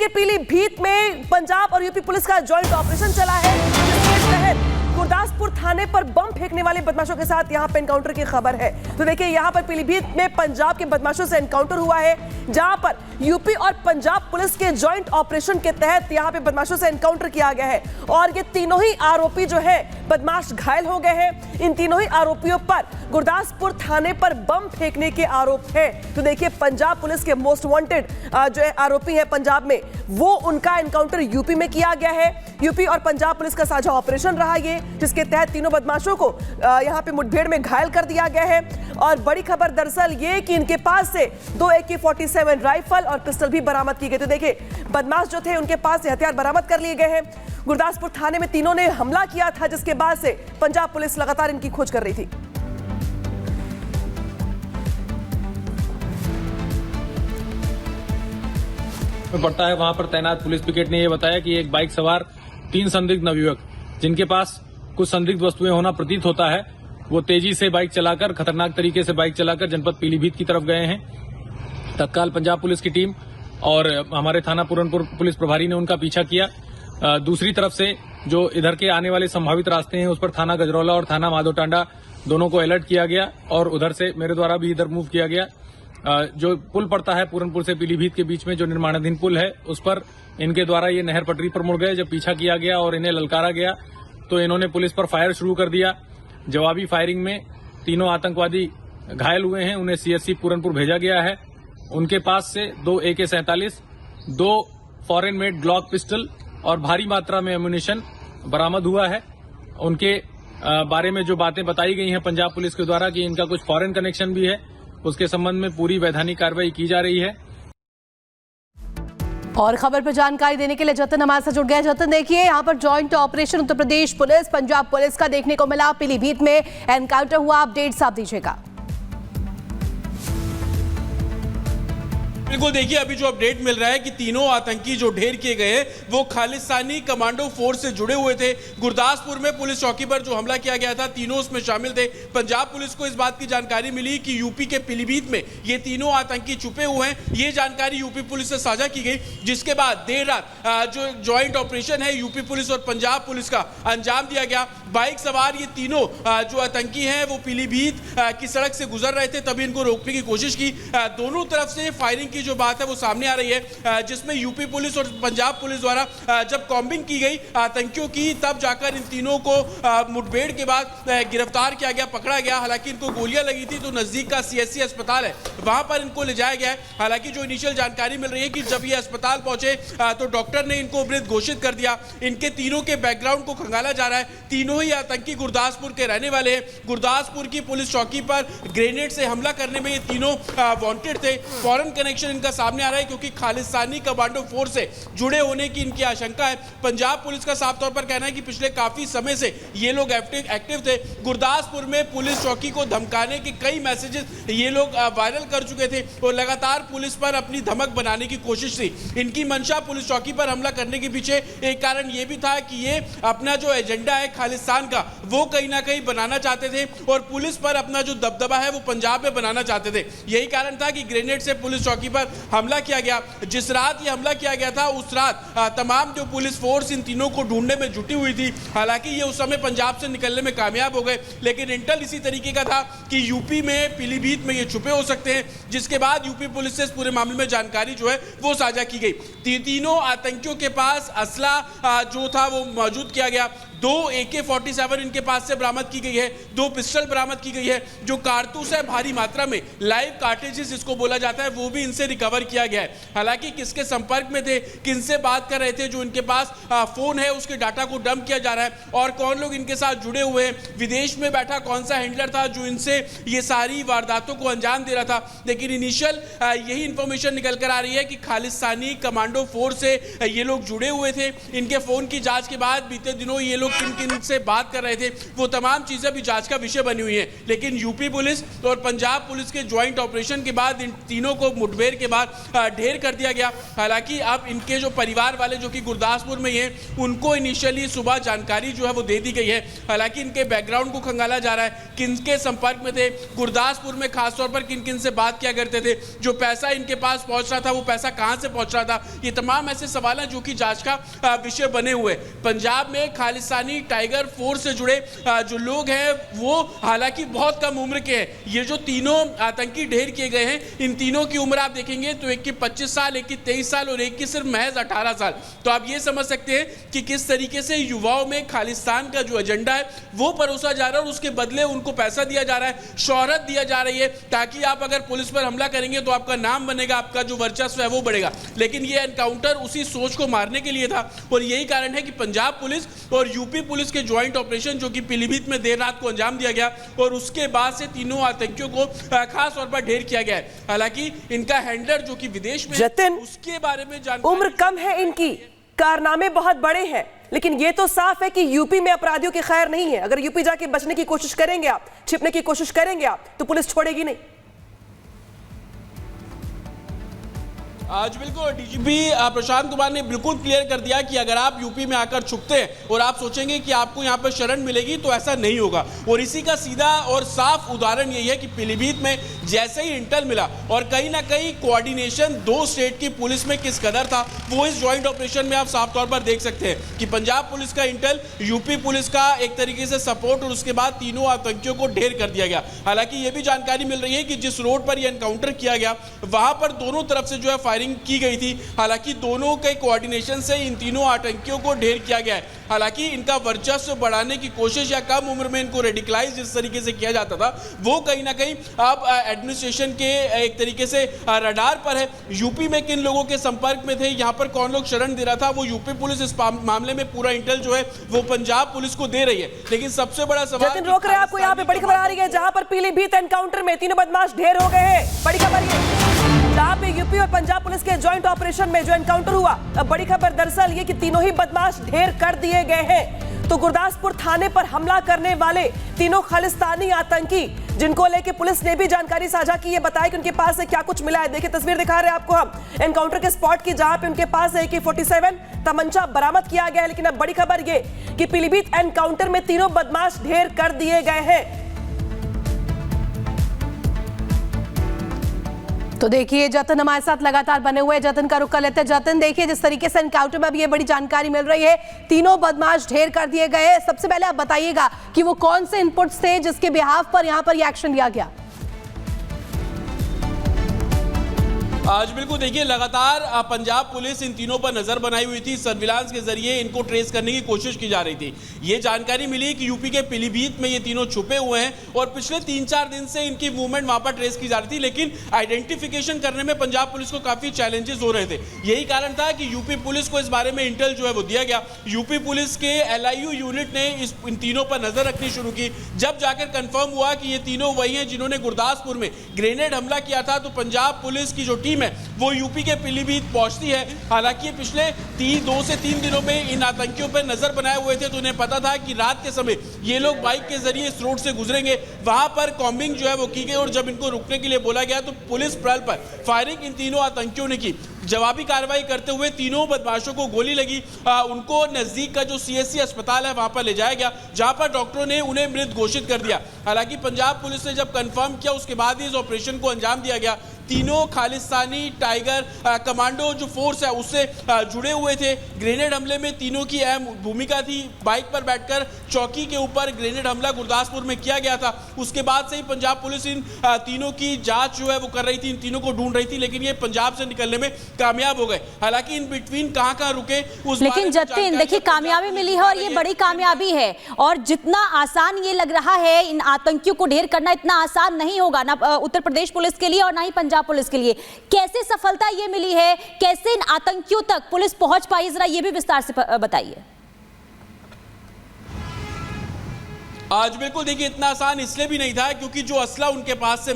देखिए पीलीभीत में पंजाब और यूपी पुलिस का जॉइंट ऑपरेशन चला है, जिसके तहत गुरदासपुर थाने पर बम फेंकने वाले बदमाशों के साथ यहां पर एनकाउंटर की खबर है। तो देखिए यहां पर पीलीभीत में पंजाब के बदमाशों से एनकाउंटर हुआ है, जहां पर यूपी और पंजाब पुलिस के जॉइंट ऑपरेशन के तहत यहां पे बदमाशों से एनकाउंटर किया गया है और ये तीनों ही आरोपी जो है बदमाश घायल हो गए हैं। इन तीनों ही आरोपियों पर गुरदासपुर थाने पर बम फेंकने के आरोप है। तो देखिए पंजाब पुलिस के मोस्ट वांटेड जो है आरोपी है पंजाब में, वो उनका एनकाउंटर यूपी में किया गया है। यूपी और पंजाब पुलिस का साझा ऑपरेशन रहा ये, जिसके तहत तीनों बदमाशों को यहां पे मुठभेड़ में घायल कर दिया गया है। और बड़ी खबर दरअसल ये कि इनके पास से 2 AK-47 राइफल और पिस्टल भी बरामद की गई। तो देखिए बदमाश जो थे उनके पास से हथियार बरामद कर लिए गए हैं। गुरदासपुर थाने में तीनों ने हमला किया था, जिसके बाद से पंजाब पुलिस लगातार इनकी खोज कर रही थी। पड़ता है वहां पर तैनात पुलिस पिकेट ने यह बताया कि एक बाइक सवार 3 संदिग्ध नवयुवक, जिनके पास कुछ संदिग्ध वस्तुएं होना प्रतीत होता है, वो तेजी से बाइक चलाकर, खतरनाक तरीके से बाइक चलाकर जनपद पीलीभीत की तरफ गए हैं। तत्काल पंजाब पुलिस की टीम और हमारे थाना पूरनपुर पुलिस प्रभारी ने उनका पीछा किया। दूसरी तरफ से जो इधर के आने वाले संभावित रास्ते हैं उस पर थाना गजरौला और थाना माधोटांडा दोनों को अलर्ट किया गया और उधर से मेरे द्वारा भी इधर मूव किया गया। जो पुल पड़ता है पूरनपुर से पीलीभीत के बीच में, जो निर्माणाधीन पुल है, उस पर इनके द्वारा ये नहर पटरी पर मुड़ गए। जब पीछा किया गया और इन्हें ललकारा गया तो इन्होंने पुलिस पर फायर शुरू कर दिया। जवाबी फायरिंग में तीनों आतंकवादी घायल हुए हैं, उन्हें CSC पूरनपुर भेजा गया है। उनके पास से 2 AK-47, 2 foreign made Glock pistol और भारी मात्रा में एम्यूनिशन बरामद हुआ है। उनके बारे में जो बातें बताई गई हैं पंजाब पुलिस के द्वारा कि इनका कुछ फॉरेन कनेक्शन भी है, उसके संबंध में पूरी वैधानिक कार्रवाई की जा रही है। और खबर पर जानकारी देने के लिए जतन हमारे साथ जुड़ गए। जतन, देखिए यहाँ पर joint operation Uttar Pradesh police Punjab police का देखने को मिला, पीलीभीत में एनकाउंटर हुआ, अपडेट साफ दीजिएगा। बिल्कुल, देखिए अभी जो अपडेट मिल रहा है कि तीनों आतंकी जो ढेर किए गए हैं वो खालिस्तानी कमांडो फोर्स से जुड़े हुए थे। गुरदासपुर में पुलिस चौकी पर जो हमला किया गया था, तीनों उसमें शामिल थे। पंजाब पुलिस को इस बात की जानकारी मिली कि यूपी के पीलीभीत में ये तीनों आतंकी छुपे हुए हैं। ये जानकारी यूपी पुलिस से साझा की गई, जिसके बाद देर रात जो ज्वाइंट ऑपरेशन है यूपी पुलिस और पंजाब पुलिस का अंजाम दिया गया। बाइक सवार ये तीनों जो आतंकी हैं वो पीलीभीत की सड़क से गुजर रहे थे, तभी इनको रोकने की कोशिश की। दोनों तरफ से फायरिंग की जो बात है वो सामने आ रही है, जिसमें यूपी पुलिस और पंजाब पुलिस द्वारा जब कॉम्बिंग की गई आतंकियों की, तब जाकर इन तीनों को मुठभेड़ के बाद गिरफ्तार किया गया, पकड़ा गया। हालांकि इनको गोलियां लगी थी, तो नजदीक का CSC अस्पताल है, वहां पर इनको ले जाया गया है। हालांकि जो इनिशियल जानकारी मिल रही है कि जब ये अस्पताल पहुंचे तो डॉक्टर ने इनको मृत घोषित कर दिया। इनके तीनों के बैकग्राउंड को खंगाला जा रहा है। तीनों ही आतंकी गुरदासपुर के रहने वाले हैं। गुरदासपुर की पुलिस चौकी पर ग्रेनेड से हमला करने में ये तीनों वांटेड थे। फॉरेन कनेक्शन इनका सामने आ रहा है, क्योंकि खालिस्तानी कमांडो फोर्स से जुड़े होने की इनकी आशंका है। पंजाब पुलिस का साफ तौर पर कहना है कि पिछले काफी समय से ये लोग एक्टिव थे। गुरदासपुर में पुलिस चौकी को धमकाने के कई मैसेजेस ये लोग वायरल कर चुके थे और लगातार पुलिस पर अपनी धमक बनाने की कोशिश थी। इनकी मंशा पुलिस चौकी पर हमला करने के पीछे एक कारण ये भी था कि ये अपना जो एजेंडा है खालिस्तान का, वो कहीं ना कहीं बनाना चाहते थे और पुलिस पर अपना जो दबदबा है वो पंजाब में बनाना चाहते थे। यही कारण था कि ग्रेनेड से पुलिस चौकी पर हमला किया गया। जिस रात ये हमला किया गया था उस रात तमाम जो पुलिस फोर्स इन तीनों को ढूंढने में जुटी हुई थी। हालांकि ये उस समय पंजाब से निकलने में कामयाब हो गए, लेकिन इंटेल इसी तरीके का था कि यूपी में पीलीभीत में ये छुपे हो सकते हैं, जिसके बाद यूपी पुलिस से इस पूरे मामले में जानकारी जो है वो साझा की गई। तीनों आतंकियों के पास असला जो था वो मौजूद किया गया। 2 AK-47 इनके पास से बरामद की गई है, 2 पिस्टल बरामद की गई है। जो कारतूस है भारी मात्रा में, लाइव कार्टेजेस जिसको बोला जाता है, वो भी इनसे रिकवर किया गया है। हालांकि किसके संपर्क में थे, किनसे बात कर रहे थे, जो इनके पास फोन है उसके डाटा को डंप किया जा रहा है और कौन लोग इनके साथ जुड़े हुए हैं, विदेश में बैठा कौन सा हैंडलर था जो इनसे ये सारी वारदातों को अंजाम दे रहा था। लेकिन इनिशियल यही इंफॉर्मेशन निकल कर आ रही है कि खालिस्तानी कमांडो फोर्स से ये लोग जुड़े हुए थे। इनके फोन की जांच के बाद बीते दिनों ये लोग किन किन से बात कर रहे थे, वो तमाम चीजें भी जांच का विषय बनी हुई है। लेकिन यूपी पुलिस और पंजाब पुलिस के ज्वाइंट ऑपरेशन के बाद इन तीनों को मुठभेड़ के बाद ढेर कर दिया गया। हालांकि अब इनके जो परिवार वाले जो कि गुरदासपुर में हैं, उनको इनिशियली सुबह जानकारी जो है वो दे दी गई है। हालांकि इनके बैकग्राउंड को खंगाला जा रहा है, किनके संपर्क में थे, गुरदासपुर में खासतौर पर किन किन से बात किया करते थे, जो पैसा इनके पास पहुंच रहा था वो पैसा कहां से पहुंच रहा था। ये तमाम ऐसे सवाल हैं जो कि जांच का विषय बने हुए। पंजाब में खालिस्तानी टाइगर फोर्स से जुड़े जो लोग हैं वो हालांकि बहुत कम उम्र के हैं। ये जो तीनों आतंकी ढेर किए गए हैं, इन तीनों की उम्र आप देखेंगे तो एक की 25 साल, एक की 23 साल और एक की सिर्फ महज 18 साल। तो आप ये समझ सकते हैं कि किस तरीके से युवाओं में खालिस्तान का जो एजेंडा है वो परोसा जा रहा है और उसके बदले उनको पैसा दिया जा रहा है, शोहरत दिया जा रही है, ताकि आप अगर पुलिस पर हमला करेंगे तो आपका नाम बनेगा, आपका जो वर्चस्व है वो बढ़ेगा। लेकिन ये एनकाउंटर उसी सोच को मारने के लिए था और यही कारण है कि पंजाब पुलिस और यूपी पुलिस के ज्वाइंट ऑपरेशन जो कि पीलीभीत में देर रात को अंजाम दिया गया और उसके बाद से तीनों आतंकियों को खास तौर पर ढेर किया गया है। हालांकि इनका हैंडलर जो कि विदेश में जतिन, उसके बारे में जानकारी, उम्र कम है इनकी, कारनामे बहुत बड़े हैं, लेकिन ये तो साफ है कि यूपी में अपराधियों की खैर नहीं है। अगर यूपी जाके बचने की कोशिश करेंगे आप, छिपने की कोशिश करेंगे आप, तो पुलिस छोड़ेगी नहीं। आज बिल्कुल डीजीपी प्रशांत कुमार ने बिल्कुल क्लियर कर दिया कि अगर आप यूपी में आकर छुपते हैं और आप सोचेंगे कि आपको यहां पर शरण मिलेगी तो ऐसा नहीं होगा। और इसी का सीधा और साफ उदाहरण यही है कि पीलीभीत में जैसे ही इंटेल मिला और कहीं ना कहीं कोऑर्डिनेशन दो स्टेट की पुलिस में किस कदर था वो इस ज्वाइंट ऑपरेशन में आप साफ तौर पर देख सकते हैं कि पंजाब पुलिस का इंटेल, यूपी पुलिस का एक तरीके से सपोर्ट और उसके बाद तीनों आतंकियों को ढेर कर दिया गया। हालांकि यह भी जानकारी मिल रही है कि जिस रोड पर यह एनकाउंटर किया गया वहां पर दोनों तरफ से जो है फायरिंग की गई थी। हालांकि दोनों के कोऑर्डिनेशन से इन तीनों आतंकियों को ढेर किया गया है। हालांकि इनका वर्चस्व बढ़ाने की कोशिश या कम उम्र में इनको रेडिकलाइज जिस तरीके से किया जाता था वो कहीं ना कहीं अब एडमिनिस्ट्रेशन के एक तरीके से रडार पर है। यूपी में किन लोगों के संपर्क में थे, यहां पर कौन लोग शरण दे रहा था, वो यूपी पुलिस इस मामले में पूरा इंटेल जो है वो पंजाब पुलिस को दे रही है। लेकिन सबसे बड़ा सवाल, जतिन रोक रहे हैं आपको, यहाँ पे बड़ी खबर आ रही है जहां पर पीलीभीत एनकाउंटर में तीनों बदमाश ढेर हो गए हैं। बड़ी खबर जहां पे यूपी और पंजाब पुलिस के ज्वाइंट ऑपरेशन में जो एनकाउंटर हुआ, अब बड़ी खबर दरअसल ये कि तीनों ही बदमाश ढेर कर दिए गए हैं। तो गुरदासपुर थाने पर हमला करने वाले तीनों खालिस्तानी आतंकी, जिनको लेके पुलिस ने भी जानकारी साझा की है, बताया कि उनके पास से क्या कुछ मिला है। देखिए तस्वीर दिखा रहे हैं आपको हम एनकाउंटर के स्पॉट की, जहां पे उनके पास AK-47 तमंचा बरामद किया गया है। लेकिन अब बड़ी खबर ये कि पीलीभीत एनकाउंटर में तीनों बदमाश ढेर कर दिए गए हैं। तो देखिए जतिन हमारे साथ लगातार बने हुए, जतिन का रुख कर लेते हैं। जतिन देखिए जिस तरीके से एनकाउंटर में अब ये बड़ी जानकारी मिल रही है, तीनों बदमाश ढेर कर दिए गए। सबसे पहले आप बताइएगा कि वो कौन से इनपुट्स थे जिसके बिहाफ पर यहाँ पर ये एक्शन लिया गया। आज बिल्कुल देखिए लगातार पंजाब पुलिस इन तीनों पर नजर बनाई हुई थी, सर्विलांस के जरिए इनको ट्रेस करने की कोशिश की जा रही थी। ये जानकारी मिली कि यूपी के पीलीभीत में ये तीनों छुपे हुए हैं और पिछले 3-4 दिन से इनकी मूवमेंट वहां पर ट्रेस की जा रही थी। लेकिन आइडेंटिफिकेशन करने में पंजाब पुलिस को काफी चैलेंजेस हो रहे थे। यही कारण था कि यूपी पुलिस को इस बारे में इंटेल जो है वो दिया गया। यूपी पुलिस के LIU यूनिट ने इन तीनों पर नजर रखनी शुरू की। जब जाकर कंफर्म हुआ कि ये तीनों वही हैं जिन्होंने गुरदासपुर में ग्रेनेड हमला किया था, तो पंजाब पुलिस की जो टीम है वो यूपी के पीलीभीत पहुंचती है। हालांकि पिछले 2 से 3 दिनों में इन आतंकियों पर नजर बनाए हुए थे, तो उन्हें पता था कि रात के समय ये लोग बाइक के जरिए इस रोड से गुजरेंगे। वहां पर कॉम्बिंग जो है वो की गई और जब इनको रुकने के लिए बोला गया तो पुलिस प्रल पर फायरिंग इन तीनों आतंकियों ने की। जवाबी कार्रवाई करते हुए तीनों बदमाशों को गोली लगी। उनको नजदीक का जो CSC अस्पताल है वहां पर ले जाया गया, जहां पर डॉक्टरों ने उन्हें मृत घोषित कर दिया। हालांकि पंजाब पुलिस ने जब कंफर्म किया उसके बाद ही इस ऑपरेशन को अंजाम दिया गया। तीनों खालिस्तानी टाइगर कमांडो जो फोर्स है उससे जुड़े हुए थे। ग्रेनेड हमले में तीनों की अहम भूमिका थी। बाइक पर बैठकर चौकी के ऊपर ग्रेनेड हमला गुरदासपुर में किया गया था। उसके बाद से ही पंजाब पुलिस इन तीनों की जांच जो है वो कर रही थी, इन तीनों को ढूंढ रही थी, लेकिन ये पंजाब से निकलने में कामयाब हो गए। हालांकि इन बिटवीन कहां रुके उस, लेकिन जतिन देखिए कामयाबी मिली है और ये बड़ी कामयाबी है। और जितना आसान ये लग रहा है इन आतंकियों को ढेर करना, इतना आसान नहीं होगा ना उत्तर प्रदेश पुलिस के लिए और ना ही पंजाब पुलिस के लिए। कैसे सफलता ये मिली है, कैसे इन आतंकियों तक पुलिस पहुंच पाई, जरा ये भी विस्तार से बताइए। आज बिल्कुल देखिए इतना आसान इसलिए भी नहीं था क्योंकि जो असला उनके पास से